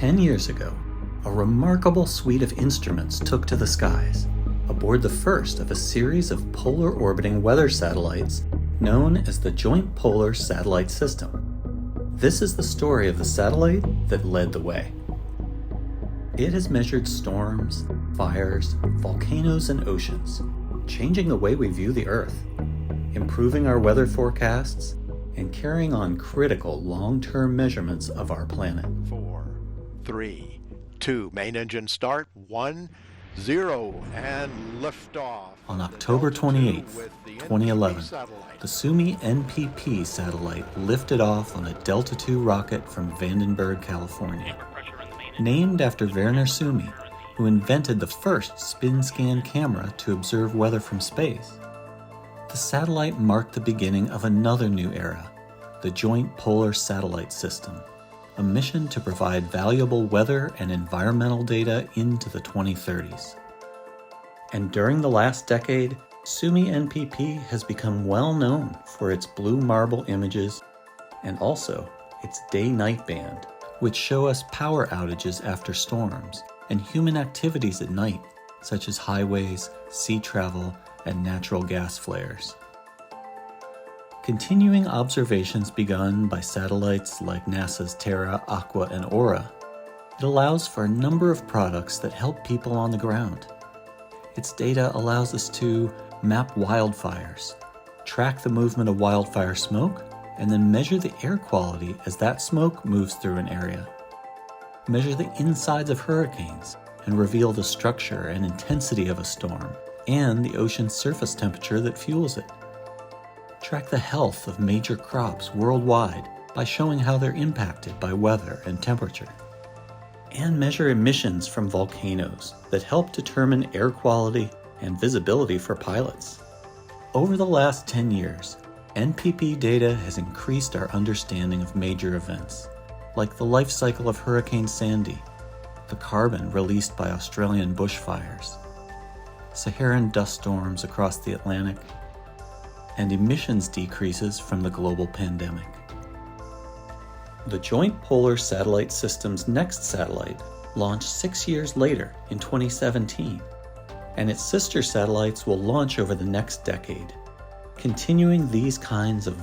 10 years ago, a remarkable suite of instruments took to the skies, aboard the first of a series of polar orbiting weather satellites known as the Joint Polar Satellite System. This is the story of the satellite that led the way. It has measured storms, fires, volcanoes, and oceans, changing the way we view the Earth, improving our weather forecasts, and carrying on critical long-term measurements of our planet. 4, 3, 2, main engine start, 1, 0, and liftoff. On October 28, 2011, the Suomi-NPP satellite lifted off on a Delta II rocket from Vandenberg, California. Named after Verner Suomi, who invented the first spin-scan camera to observe weather from space. The satellite marked the beginning of another new era, the Joint Polar Satellite System, a mission to provide valuable weather and environmental data into the 2030s. And during the last decade, Suomi-NPP has become well known for its blue marble images and also its day-night band, which show us power outages after storms and human activities at night, such as highways, sea travel, and natural gas flares. Continuing observations begun by satellites like NASA's Terra, Aqua, and Aura, it allows for a number of products that help people on the ground. Its data allows us to map wildfires, track the movement of wildfire smoke, and then measure the air quality as that smoke moves through an area. Measure the insides of hurricanes and reveal the structure and intensity of a storm and the ocean's surface temperature that fuels it. Track the health of major crops worldwide by showing how they're impacted by weather and temperature. And measure emissions from volcanoes that help determine air quality and visibility for pilots. Over the last 10 years, NPP data has increased our understanding of major events, like the life cycle of Hurricane Sandy, the carbon released by Australian bushfires, Saharan dust storms across the Atlantic, and emissions decreases from the global pandemic. The Joint Polar Satellite System's next satellite launched 6 years later in 2017, and its sister satellites will launch over the next decade, continuing these kinds of